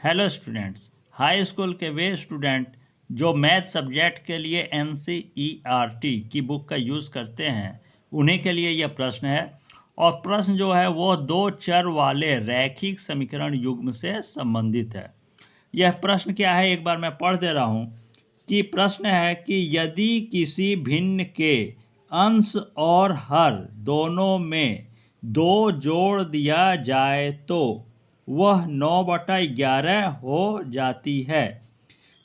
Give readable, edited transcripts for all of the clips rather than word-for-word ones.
Hello students, high school के वे student जो math subject के लिए NCERT की बुक का यूज़ करते हैं उन्हीं के लिए यह प्रश्न है। और प्रश्न जो है वो दो चर वाले रैखिक समीकरण युग्म से संबंधित है। यह प्रश्न क्या है, एक बार मैं पढ़ दे रहा हूँ कि प्रश्न है कि यदि किसी भिन्न के अंश और हर दोनों में 2 जोड़ दिया जाए तो वह 9/11 हो जाती है।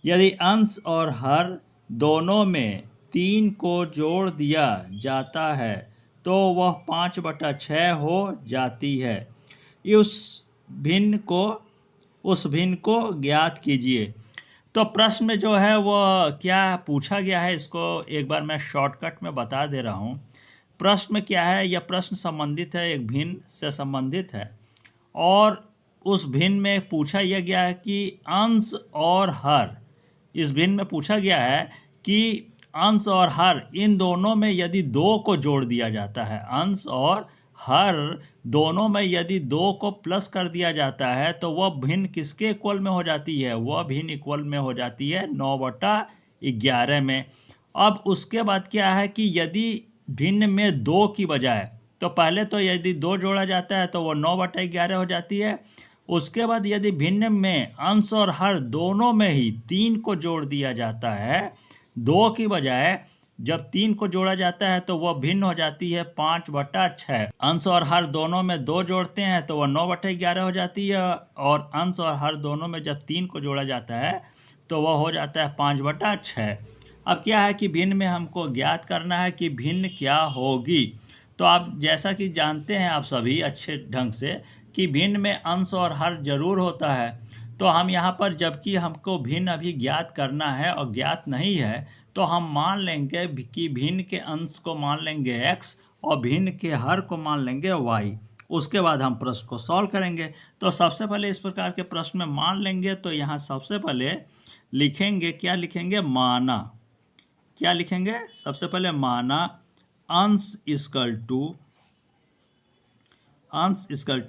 यदि अंश और हर दोनों में 3 को जोड़ दिया जाता है तो वह 5/6 हो जाती है। उस भिन्न को ज्ञात कीजिए। तो प्रश्न में जो है वो क्या पूछा गया है, इसको एक बार मैं शॉर्टकट में बता दे रहा हूँ। प्रश्न में क्या है, यह प्रश्न संबंधित है, एक भिन्न से संबंधित है। और उस भिन्न में पूछा यह गया है कि अंश और हर, इस भिन्न में पूछा गया है कि अंश और हर इन दोनों में यदि 2 को जोड़ दिया जाता है, अंश और हर दोनों में यदि 2 को प्लस कर दिया जाता है तो वह भिन्न किसके इक्वल में हो जाती है, वह भिन्न इक्वल में हो जाती है 9/11 में। अब उसके बाद क्या है कि यदि भिन्न में 2 की बजाय, तो पहले तो यदि 2 जोड़ा जाता है तो वो 9/11 हो जाती है। उसके बाद यदि भिन्न में अंश और हर दोनों में ही 3 को जोड़ दिया जाता है, 2 की बजाय जब 3 को जोड़ा जाता है तो वह भिन्न हो जाती है 5/6। अंश और हर दोनों में 2 जोड़ते हैं तो वह 9/11 हो जाती है, और अंश और हर दोनों में जब 3 को जोड़ा जाता है तो वह हो जाता है 5/6। अब क्या है कि भिन्न में हमको ज्ञात करना है कि भिन्न क्या होगी। तो आप जैसा कि जानते हैं आप सभी अच्छे ढंग से कि भिन्न में अंश और हर जरूर होता है। तो हम यहाँ पर जबकि हमको भिन्न अभी ज्ञात करना है और ज्ञात नहीं है, तो हम मान लेंगे कि भिन्न के अंश को मान लेंगे x और भिन्न के हर को मान लेंगे y। उसके बाद हम प्रश्न को सॉल्व करेंगे। तो सबसे पहले इस प्रकार के प्रश्न में मान लेंगे, तो यहाँ सबसे पहले लिखेंगे, क्या लिखेंगे, माना। क्या लिखेंगे, सबसे पहले माना अंश इक्वल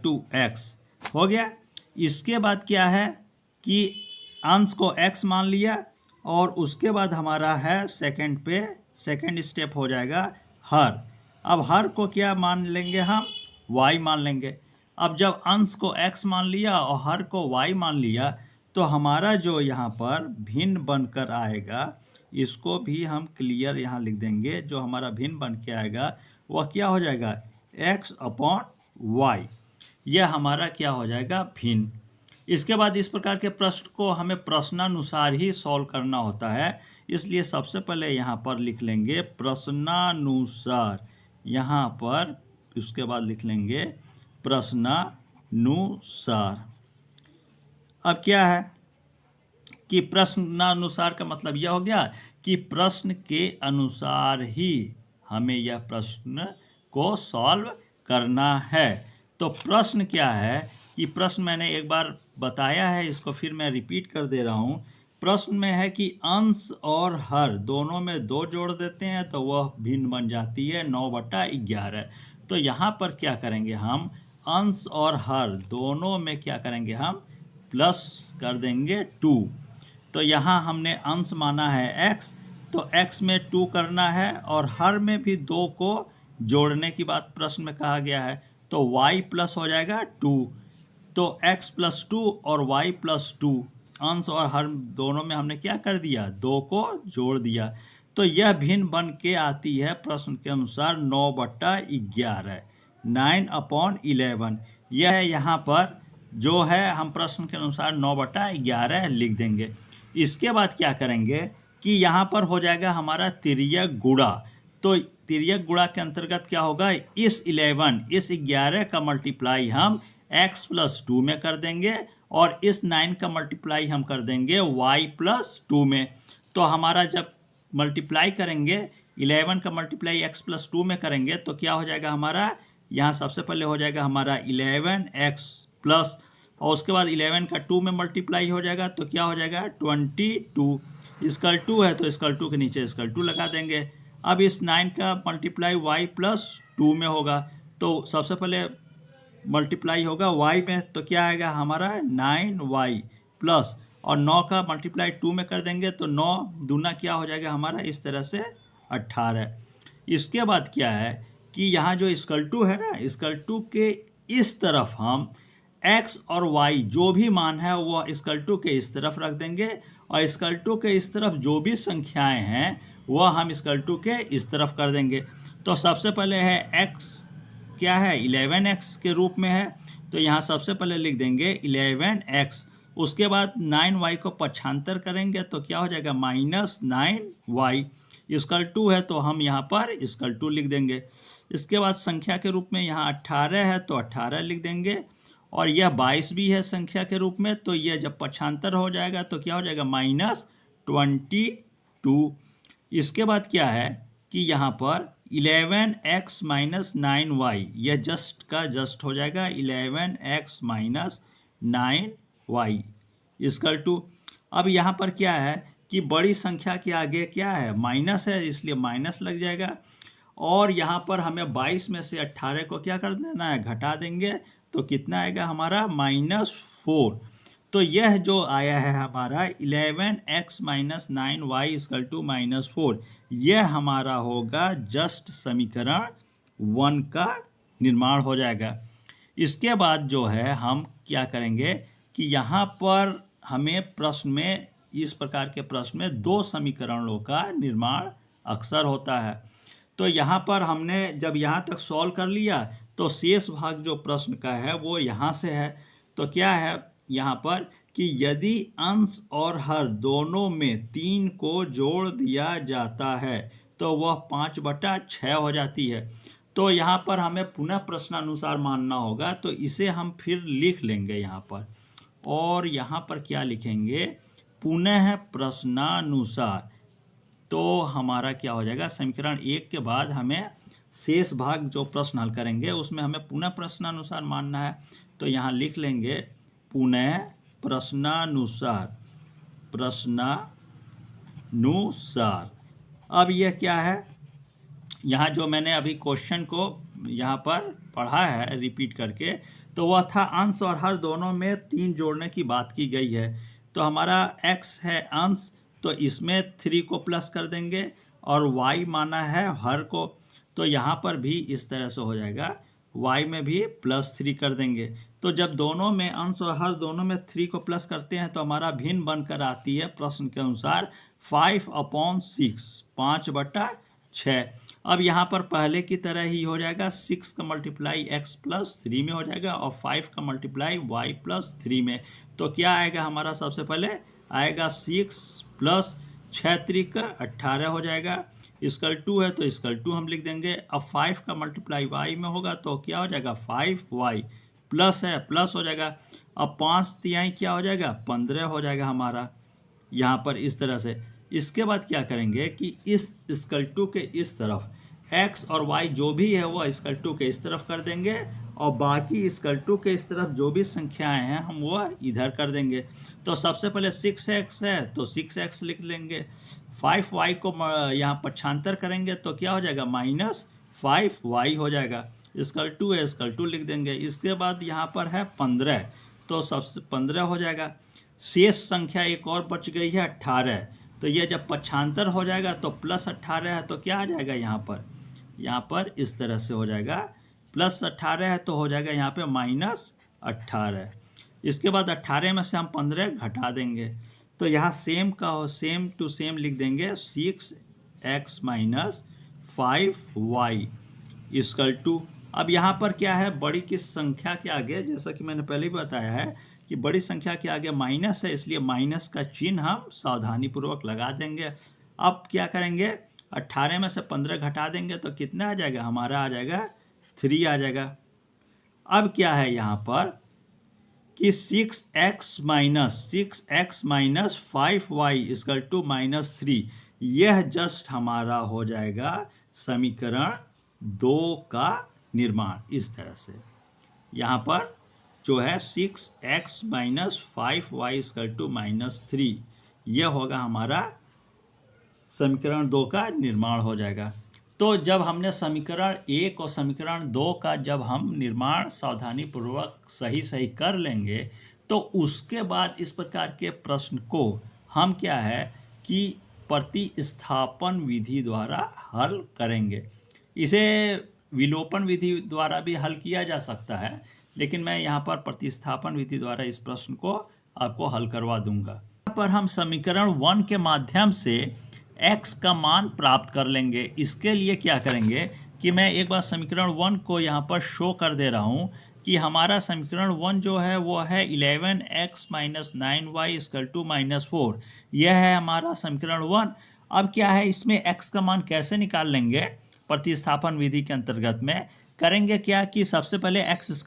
टू x हो गया। इसके बाद क्या है कि अंश को x मान लिया, और उसके बाद हमारा है सेकंड स्टेप हो जाएगा हर। अब हर को क्या मान लेंगे, हम y मान लेंगे। अब जब अंश को x मान लिया और हर को y मान लिया तो हमारा जो यहाँ पर भिन्न बनकर आएगा, इसको भी हम क्लियर यहाँ लिख देंगे। जो हमारा भिन्न बन के आएगा वह क्या हो जाएगा, x/y। यह हमारा क्या हो जाएगा, भिन्न। इसके बाद इस प्रकार के प्रश्न को हमें प्रश्नानुसार ही सॉल्व करना होता है, इसलिए सबसे पहले यहाँ पर लिख लेंगे प्रश्नानुसार। यहाँ पर उसके बाद लिख लेंगे प्रश्नानुसार। अब क्या है कि प्रश्नानुसार का मतलब यह हो गया कि प्रश्न के अनुसार ही हमें यह प्रश्न को सॉल्व करना है। तो प्रश्न क्या है कि प्रश्न मैंने एक बार बताया है, इसको फिर मैं रिपीट कर दे रहा हूँ। प्रश्न में है कि अंश और हर दोनों में 2 जोड़ देते हैं तो वह भिन्न बन जाती है 9/11। तो यहाँ पर क्या करेंगे, हम अंश और हर दोनों में क्या करेंगे, हम प्लस कर देंगे 2। तो यहाँ हमने अंश माना है x, तो x में 2 करना है, और हर में भी 2 को जोड़ने की बात प्रश्न में कहा गया है, तो y प्लस हो जाएगा 2। तो x+2 और y+2, अंश और हर दोनों में हमने क्या कर दिया, 2 को जोड़ दिया। तो यह भिन्न बन के आती है प्रश्न के अनुसार 9/11, 9/11। यह यहाँ पर जो है हम प्रश्न के अनुसार 9/11 लिख देंगे। इसके बाद क्या करेंगे कि यहाँ पर हो जाएगा हमारा तिर्यक गुणा। तो तिर्यक गुणा के अंतर्गत क्या होगा, इस 11 का मल्टीप्लाई हम x+2 में कर देंगे, और इस 9 का मल्टीप्लाई हम कर देंगे y+2 में। तो हमारा जब मल्टीप्लाई करेंगे, 11 का मल्टीप्लाई x+2 में करेंगे तो क्या हो जाएगा हमारा, यहाँ सबसे पहले हो जाएगा हमारा 11x प्लस, और उसके बाद 11 का 2 में मल्टीप्लाई हो जाएगा तो क्या हो जाएगा 22। इसकल 2 है तो इसकल 2 के नीचे इसकल 2 लगा देंगे। अब इस 9 का मल्टीप्लाई y+2 में होगा, तो सबसे पहले मल्टीप्लाई होगा y में, तो क्या आएगा हमारा 9y प्लस और 9 का मल्टीप्लाई 2 में कर देंगे तो 9 दूना क्या हो जाएगा हमारा, इस तरह से 18। इसके बाद क्या है कि यहाँ जो इक्वल टू है ना, इक्वल टू के इस तरफ हम x और y जो भी मान है वो इक्वल टू के इस तरफ रख देंगे, और इक्वल टू के इस तरफ जो भी संख्याएं हैं वह हम इक्वल टू के इस तरफ कर देंगे। तो सबसे पहले है x क्या है, 11x के रूप में है, तो यहाँ सबसे पहले लिख देंगे 11x। उसके बाद 9y को पक्षांतर करेंगे तो क्या हो जाएगा, -9y। इक्वल टू है तो हम यहाँ पर इक्वल टू लिख देंगे। इसके बाद संख्या के रूप में यहाँ 18 है तो 18 लिख देंगे, और यह 22 भी है संख्या के रूप में, तो यह जब पक्षांतर हो जाएगा तो क्या हो जाएगा, -22। इसके बाद क्या है कि यहाँ पर 11x - 9y, यह जस्ट का जस्ट हो जाएगा 11x - 9y इक्वल टू। अब यहाँ पर क्या है कि बड़ी संख्या के आगे क्या है, माइनस है, इसलिए माइनस लग जाएगा, और यहाँ पर हमें 22 में से 18 को क्या कर देना है, घटा देंगे, तो कितना आएगा हमारा, -4। तो यह जो आया है हमारा 11x - 9y इक्वल टू -4, यह हमारा होगा जस्ट समीकरण 1 का निर्माण हो जाएगा। इसके बाद जो है हम क्या करेंगे कि यहाँ पर हमें प्रश्न में, इस प्रकार के प्रश्न में 2 समीकरणों का निर्माण अक्सर होता है। तो यहाँ पर हमने जब यहाँ तक सॉल्व कर लिया तो शेष भाग जो प्रश्न का है वो यहाँ से है। तो क्या है यहाँ पर कि यदि अंश और हर दोनों में 3 को जोड़ दिया जाता है तो वह 5/6 हो जाती है। तो यहाँ पर हमें पुनः प्रश्नानुसार मानना होगा, तो इसे हम फिर लिख लेंगे यहाँ पर, और यहाँ पर क्या लिखेंगे, पुनः प्रश्नानुसार। तो हमारा क्या हो जाएगा, समीकरण 1 के बाद हमें शेष भाग जो प्रश्न हल करेंगे उसमें हमें पुनः प्रश्नानुसार मानना है। तो यहाँ लिख लेंगे पुनः प्रश्नानुसार, प्रश्नानुसार। अब यह क्या है, यहाँ जो मैंने अभी क्वेश्चन को यहाँ पर पढ़ा है रिपीट करके, तो वह था अंश और हर दोनों में 3 जोड़ने की बात की गई है। तो हमारा x है अंश, तो इसमें 3 को प्लस कर देंगे, और y माना है हर को, तो यहाँ पर भी इस तरह से हो जाएगा, y में भी +3 कर देंगे। तो जब दोनों में अंश और हर दोनों में 3 को प्लस करते हैं तो हमारा भिन्न बनकर आती है प्रश्न के अनुसार 5/6, 5/6। अब यहाँ पर पहले की तरह ही हो जाएगा, 6 का मल्टीप्लाई x + 3 में हो जाएगा, और 5 का मल्टीप्लाई y + 3 में। तो क्या आएगा हमारा, सबसे पहले आएगा 6 + 6 × 18 हो जाएगा, इक्वल टू है तो इक्वल टू हम लिख देंगे। अब 5 का मल्टीप्लाई y में होगा तो क्या हो जाएगा, 5y, प्लस है प्लस हो जाएगा। अब 5 तिहाई क्या हो जाएगा, 15 हो जाएगा हमारा यहाँ पर इस तरह से। इसके बाद क्या करेंगे कि इस इक्वल टू के इस तरफ x और y जो भी है वो इक्वल टू के इस तरफ कर देंगे, और बाकी इक्वल टू के इस तरफ जो भी संख्याएं हैं हम वो इधर कर देंगे। तो सबसे पहले 6x है तो 6x लिख लेंगे, 5y को यहाँ पक्षांतर करेंगे तो क्या हो जाएगा, -5y हो जाएगा, इक्वल टू है इक्वल टू लिख देंगे। इसके बाद यहाँ पर है 15, तो सबसे 15 हो जाएगा। शेष संख्या एक और बच गई है 18, तो ये जब पक्षांतर हो जाएगा तो +18 है तो क्या आ जाएगा यहाँ पर इस तरह से हो जाएगा, +18 है तो हो जाएगा यहाँ पे -18। इसके बाद 18 में से हम 15 घटा देंगे, तो यहाँ सेम का हो, सेम टू सेम लिख देंगे, 6x - 5y इक्वल टू। अब यहाँ पर क्या है, बड़ी की संख्या के आगे, जैसा कि मैंने पहले ही बताया है कि बड़ी संख्या के आगे माइनस है, इसलिए माइनस का चिन्ह हम सावधानीपूर्वक लगा देंगे। अब क्या करेंगे, 18 में से 15 घटा देंगे तो कितना आ जाएगा, हमारा आ जाएगा 3 आ जाएगा। अब क्या है यहाँ पर कि 6x - 5y इक्वल टू -3, यह जस्ट हमारा हो जाएगा समीकरण 2 का निर्माण। इस तरह से यहाँ पर जो है 6x - 5y इक्वल टू -3, यह होगा हमारा समीकरण 2 का निर्माण हो जाएगा। तो जब हमने समीकरण 1 और समीकरण 2 का जब हम निर्माण सावधानीपूर्वक सही कर लेंगे तो उसके बाद इस प्रकार के प्रश्न को हम क्या है कि प्रतिस्थापन विधि द्वारा हल करेंगे। इसे विलोपन विधि द्वारा भी हल किया जा सकता है, लेकिन मैं यहाँ पर प्रतिस्थापन विधि द्वारा इस प्रश्न को आपको हल करवा दूंगा। यहाँ पर हम समीकरण 1 के माध्यम से x का मान प्राप्त कर लेंगे। इसके लिए क्या करेंगे कि मैं एक बार समीकरण 1 को यहाँ पर शो कर दे रहा हूँ कि हमारा समीकरण 1 जो है वो है 11x - 9y = -4। यह है हमारा समीकरण 1। अब क्या है, इसमें x का मान कैसे निकाल लेंगे प्रतिस्थापन विधि के अंतर्गत में करेंगे क्या कि सबसे पहले x =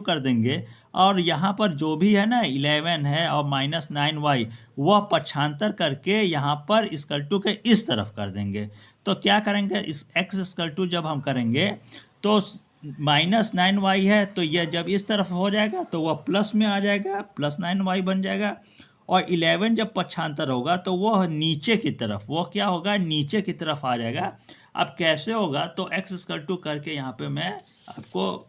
कर देंगे और यहाँ पर जो भी है ना 11 है और -9y वह पक्षांतर करके यहाँ पर = के इस तरफ कर देंगे। तो क्या करेंगे, इस x जब हम करेंगे तो -9y है तो यह जब इस तरफ हो जाएगा तो वह प्लस में आ जाएगा, +9y बन जाएगा। और 11 जब पक्षांतर होगा तो वह नीचे की तरफ, वह क्या होगा, नीचे की तरफ आ जाएगा। अब कैसे होगा, तो x करके यहाँ पे मैं आपको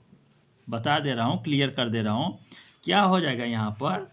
बता दे रहा हूँ, क्लियर कर दे रहा हूँ। क्या हो जाएगा यहाँ पर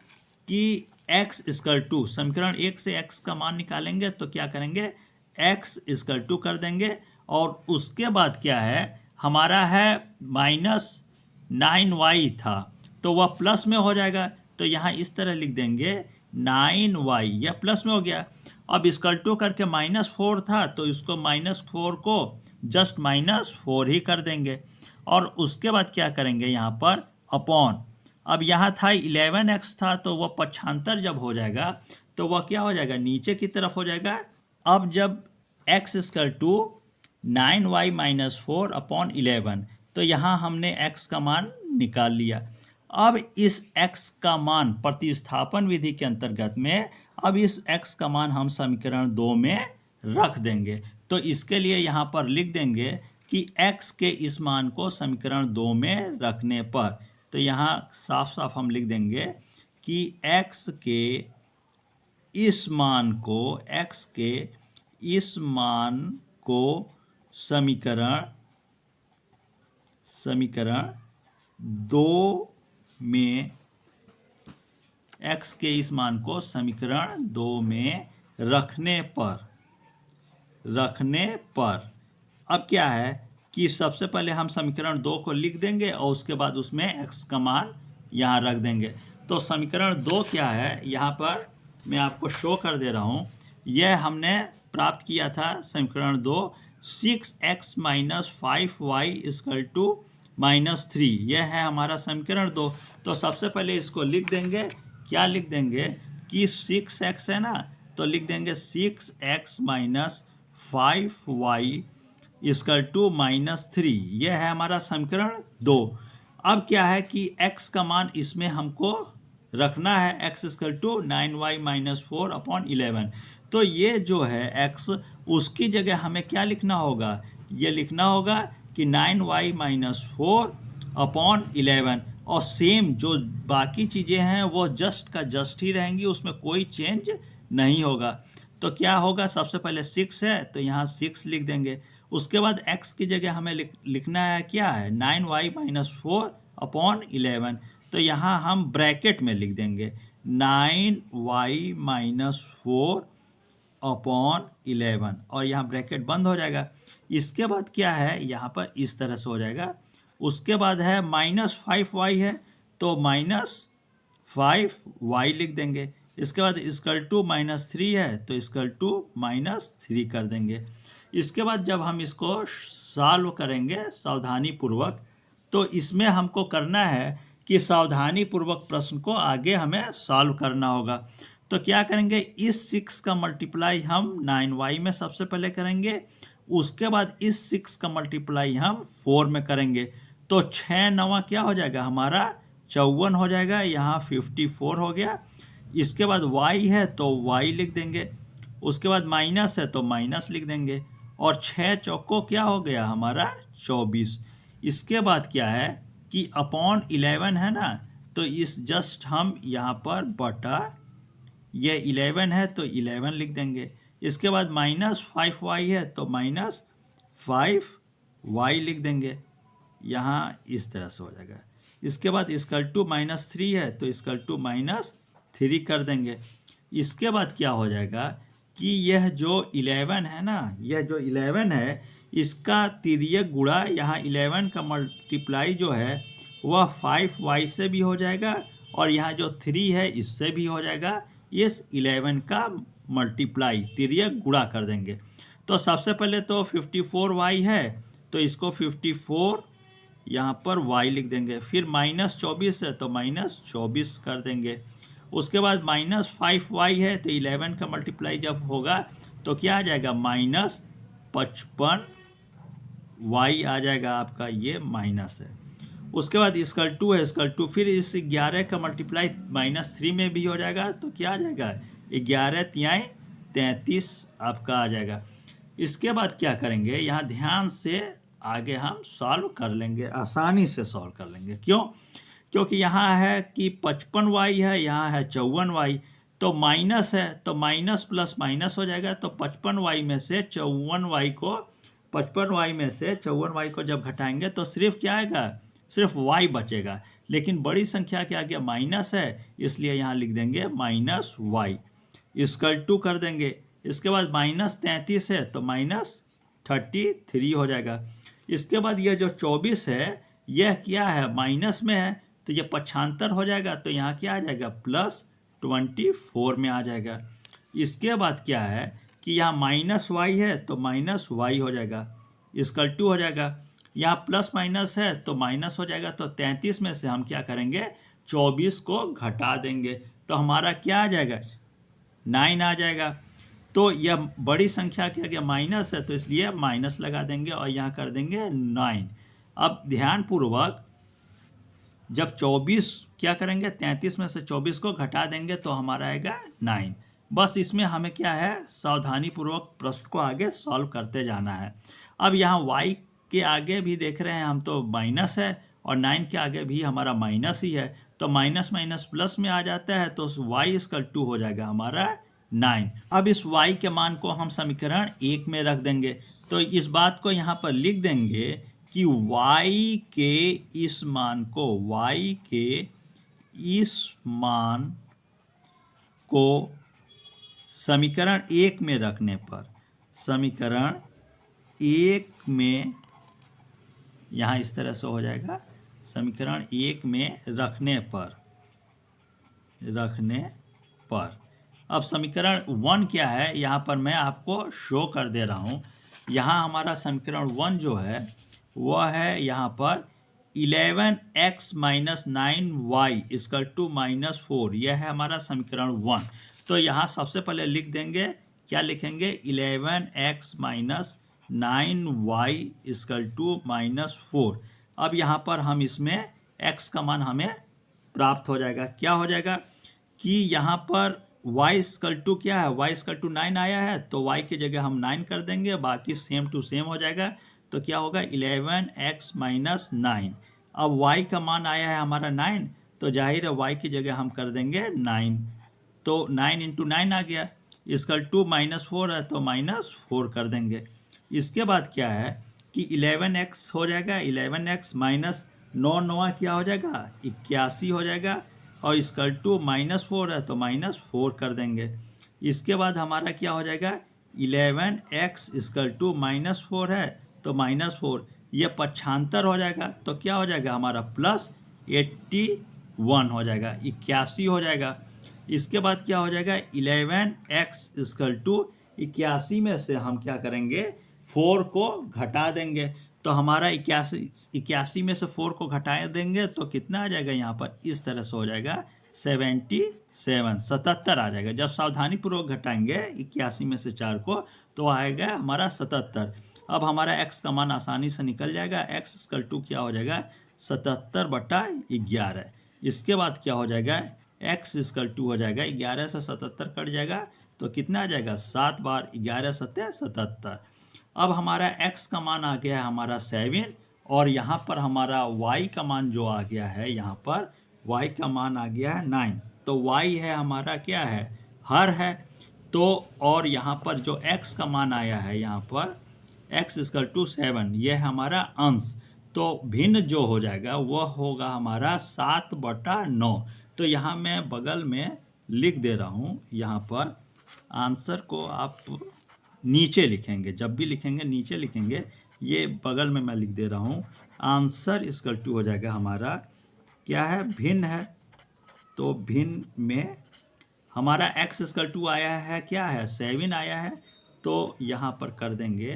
कि x समीकरण 1 से x का मान निकालेंगे तो क्या करेंगे, x कर देंगे और उसके बाद क्या है हमारा है -9y था तो वह प्लस में हो जाएगा। तो यहाँ इस तरह लिख देंगे 9y, यह प्लस में हो गया। अब = करके -4 था तो इसको -4 को जस्ट -4 ही कर देंगे और उसके बाद क्या करेंगे यहाँ पर अपॉन। अब यहाँ था 11x था तो वह पक्षांतर जब हो जाएगा तो वह क्या हो जाएगा, नीचे की तरफ हो जाएगा। अब जब x = 9y - 4 अपॉन 11 तो यहाँ हमने x का मान निकाल लिया। अब इस x का मान प्रतिस्थापन विधि के अंतर्गत में अब इस x का मान हम समीकरण 2 में रख देंगे। तो इसके लिए यहाँ पर लिख देंगे कि x के इस मान को समीकरण 2 में रखने पर, तो यहाँ साफ साफ हम लिख देंगे कि x के इस मान को समीकरण 2 में x के इस मान को समीकरण 2 में रखने पर अब क्या है कि सबसे पहले हम समीकरण 2 को लिख देंगे और उसके बाद उसमें x का मान यहाँ रख देंगे। तो समीकरण 2 क्या है, यहाँ पर मैं आपको शो कर दे रहा हूँ। यह हमने प्राप्त किया था समीकरण 2 6x - 5y = -3। यह है हमारा समीकरण 2। तो सबसे पहले इसको लिख देंगे, क्या लिख देंगे कि 6x है ना, तो लिख देंगे 6x - 5y = -3। यह है हमारा समीकरण 2। अब क्या है कि x का मान इसमें हमको रखना है, x = 9y - 4 अपॉन 11। तो ये जो है x, उसकी जगह हमें क्या लिखना होगा, ये लिखना होगा कि 9y - 4 अपॉन 11 और सेम जो बाकी चीज़ें हैं वो जस्ट का जस्ट ही रहेंगी, उसमें कोई चेंज नहीं होगा। तो क्या होगा, सबसे पहले 6 है तो यहाँ 6 लिख देंगे। उसके बाद x की जगह हमें लिखना है क्या है, 9y - 4 अपॉन 11। तो यहाँ हम ब्रैकेट में लिख देंगे 9y - 4 अपॉन 11 और यहाँ ब्रैकेट बंद हो जाएगा। इसके बाद क्या है, यहाँ पर इस तरह से हो जाएगा। उसके बाद है -5y है तो -5y लिख देंगे। इसके बाद =-3 है तो =-3 कर देंगे। इसके बाद जब हम इसको सॉल्व करेंगे सावधानी पूर्वक, तो इसमें हमको करना है कि सावधानी पूर्वक प्रश्न को आगे हमें सॉल्व करना होगा। तो क्या करेंगे, इस 6 का मल्टीप्लाई हम 9y में सबसे पहले करेंगे, उसके बाद इस 6 का मल्टीप्लाई हम 4 में करेंगे। तो 6 9 क्या हो जाएगा हमारा 54 हो जाएगा, यहाँ 54 हो गया। इसके बाद y है तो y लिख देंगे, उसके बाद माइनस है तो माइनस लिख देंगे और 6 चौको क्या हो गया हमारा 24। इसके बाद क्या है कि अपॉन 11 है ना, तो इस जस्ट हम यहाँ पर बटा, ये 11 है तो 11 लिख देंगे। इसके बाद -5y है तो -5y लिख देंगे। यहाँ इस तरह से हो जाएगा। इसके बाद इक्वल टू -3 है तो इक्वल टू -3 कर देंगे। इसके बाद क्या हो जाएगा कि यह जो 11 है ना, यह जो 11 है इसका तिर्यक गुणा यहाँ 11 का मल्टीप्लाई जो है वह 5y से भी हो जाएगा और यहाँ जो 3 है इससे भी हो जाएगा। इस 11 का मल्टीप्लाई तिर्यक गुणा कर देंगे। तो सबसे पहले तो 54y है तो इसको 54 यहाँ पर y लिख देंगे। फिर -24 है तो -24 कर देंगे। उसके बाद -5y है तो 11 का मल्टीप्लाई जब होगा तो क्या आ जाएगा -55y आ जाएगा आपका, ये माइनस है। उसके बाद इक्वल टू है, इक्वल टू फिर इस 11 का मल्टीप्लाई -3 में भी हो जाएगा तो क्या आ जाएगा 11 तिहाई 33 आपका आ जाएगा। इसके बाद क्या करेंगे, यहाँ ध्यान से आगे हम सॉल्व कर लेंगे, आसानी से सॉल्व कर लेंगे। क्यों? क्योंकि यहाँ है कि 55y है, यहाँ है 54y, तो माइनस है तो माइनस प्लस माइनस हो जाएगा। तो 55y में से 54y को जब घटाएंगे तो सिर्फ क्या आएगा, सिर्फ y बचेगा। लेकिन बड़ी संख्या के आगे माइनस है इसलिए यहाँ लिख देंगे -y, इक्वल टू कर देंगे। इसके बाद -33 है तो -33 हो जाएगा। इसके बाद यह जो 24 है यह क्या है, माइनस में है तो यह पक्षांतर हो जाएगा तो यहाँ क्या आ जाएगा +24 में आ जाएगा। इसके बाद क्या है कि यहाँ -y है तो -y हो जाएगा, इक्वल टू हो जाएगा। यहाँ प्लस माइनस है तो माइनस हो जाएगा। तो 33 में से हम क्या करेंगे 24 को घटा देंगे तो हमारा क्या आ जाएगा 9 आ जाएगा। तो यह बड़ी संख्या के आगे माइनस है तो इसलिए माइनस लगा देंगे और यहाँ कर देंगे 9। अब ध्यानपूर्वक जब 24 क्या करेंगे 33 में से 24 को घटा देंगे तो हमारा आएगा 9। बस इसमें हमें क्या है सावधानी पूर्वक प्रश्न को आगे सॉल्व करते जाना है। अब यहाँ y के आगे भी देख रहे हैं हम तो माइनस है और 9 के आगे भी हमारा माइनस ही है तो माइनस माइनस प्लस में आ जाता है तो y इक्वल टू हो जाएगा हमारा 9। अब इस y के मान को हम समीकरण 1 में रख देंगे। तो इस बात को यहाँ पर लिख देंगे कि y के इस मान को समीकरण 1 में रखने पर, समीकरण 1 में यहाँ इस तरह से हो जाएगा, समीकरण 1 में रखने पर अब समीकरण 1 क्या है यहाँ पर मैं आपको शो कर दे रहा हूँ। यहाँ हमारा समीकरण 1 जो है वह है यहाँ पर 11x - 9y इक्वल टू -4, यह है हमारा समीकरण 1। तो यहाँ सबसे पहले लिख देंगे, क्या लिखेंगे 11x - 9y इक्वल टू -4। अब यहाँ पर हम इसमें x का मान हमें प्राप्त हो जाएगा। क्या हो जाएगा कि यहाँ पर y इक्वल टू क्या है, y इक्वल टू 9 आया है तो y की जगह हम 9 कर देंगे, बाकी सेम टू सेम हो जाएगा। तो क्या होगा 11x - 9। अब y का मान आया है हमारा 9 तो जाहिर है y की जगह हम कर देंगे 9, तो 9 × 9 आ गया, इक्वल टू -4 है तो -4 कर देंगे। इसके बाद क्या है कि 11x हो जाएगा, 11x माइनस 9 क्या हो जाएगा 81 हो जाएगा और इक्वल टू -4 है तो -4 कर देंगे। इसके बाद हमारा क्या हो जाएगा 11x इक्वल टू -4 है तो -4, यह पक्षांतर हो जाएगा तो क्या हो जाएगा हमारा +81 हो जाएगा, 81 हो जाएगा। इसके बाद क्या हो जाएगा 11x इक्वल टू 81 में से हम क्या करेंगे 4 को घटा देंगे तो हमारा 81 में से 4 को घटा देंगे तो कितना आ जाएगा यहाँ पर इस तरह से हो जाएगा 77 आ जाएगा। जब सावधानी पूर्वक घटाएंगे 81 में से 4 को तो आएगा हमारा 77। अब हमारा x का मान आसानी से निकल जाएगा, x इक्वल टू क्या हो जाएगा 77/11। इसके बाद क्या हो जाएगा x इक्वल टू हो जाएगा 11 से 77 कट जाएगा तो कितना आ जाएगा 7 बार 11 7 77। अब हमारा x का मान आ गया है हमारा 7 और यहाँ पर हमारा y का मान जो आ गया है यहाँ पर y का मान आ गया है 9। तो y है हमारा क्या है हर है। तो और यहाँ पर जो x का मान आया है यहाँ पर x इक्वल टू 7 यह है हमारा अंश। तो भिन्न जो हो जाएगा वह होगा हमारा 7/9। तो यहाँ मैं बगल में लिख दे रहा हूँ, यहाँ पर आंसर को आप नीचे लिखेंगे, जब भी लिखेंगे नीचे लिखेंगे, ये बगल में मैं लिख दे रहा हूँ। आंसर इक्वल टू हो जाएगा हमारा, क्या है, भिन्न है, तो भिन्न में हमारा x इक्वल टू आया है, क्या है, 7 आया है। तो यहाँ पर कर देंगे,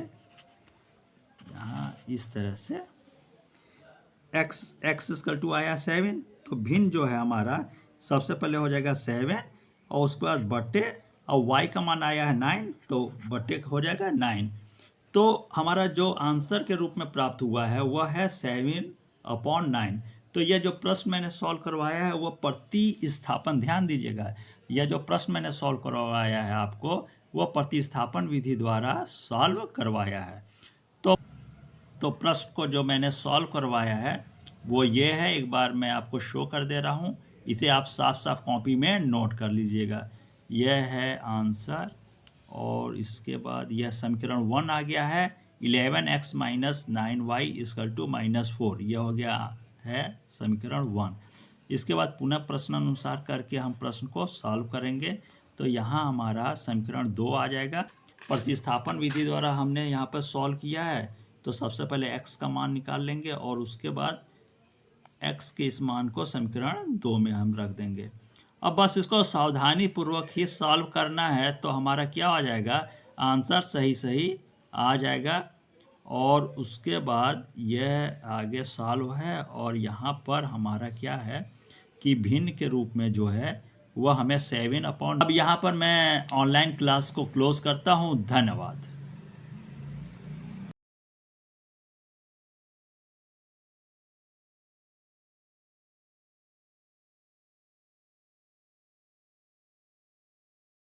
यहाँ इस तरह से x इक्वल टू आया 7, तो भिन्न जो है हमारा सबसे पहले हो जाएगा 7 और उसके बाद बट्टे, और y का मान आया है 9, तो बट्टे हो जाएगा 9। तो हमारा जो आंसर के रूप में प्राप्त हुआ है वह है 7/9। तो यह जो प्रश्न मैंने सॉल्व करवाया है वह प्रतिस्थापन, ध्यान दीजिएगा, यह जो प्रश्न मैंने सॉल्व करवाया है आपको वह प्रतिस्थापन विधि द्वारा सॉल्व करवाया है। तो प्रश्न को जो मैंने सॉल्व करवाया है वो ये है, एक बार मैं आपको शो कर दे रहा हूँ, इसे आप साफ साफ कॉपी में नोट कर लीजिएगा। यह है आंसर, और इसके बाद यह समीकरण 1 आ गया है, 11x - 9y = -4, यह हो गया है समीकरण 1। इसके बाद पुनः प्रश्न अनुसार करके हम प्रश्न को सॉल्व करेंगे। तो यहाँ हमारा समीकरण 2 आ जाएगा। प्रतिस्थापन विधि द्वारा हमने यहाँ पर सॉल्व किया है, तो सबसे पहले x का मान निकाल लेंगे और उसके बाद x के इस मान को समीकरण 2 में हम रख देंगे। अब बस इसको सावधानी पूर्वक ही सॉल्व करना है, तो हमारा क्या आ जाएगा, आंसर सही सही आ जाएगा। और उसके बाद यह आगे सॉल्व है, और यहाँ पर हमारा क्या है कि भिन्न के रूप में जो है वह हमें 7/। अब यहाँ पर मैं ऑनलाइन क्लास को क्लोज करता हूँ। धन्यवाद।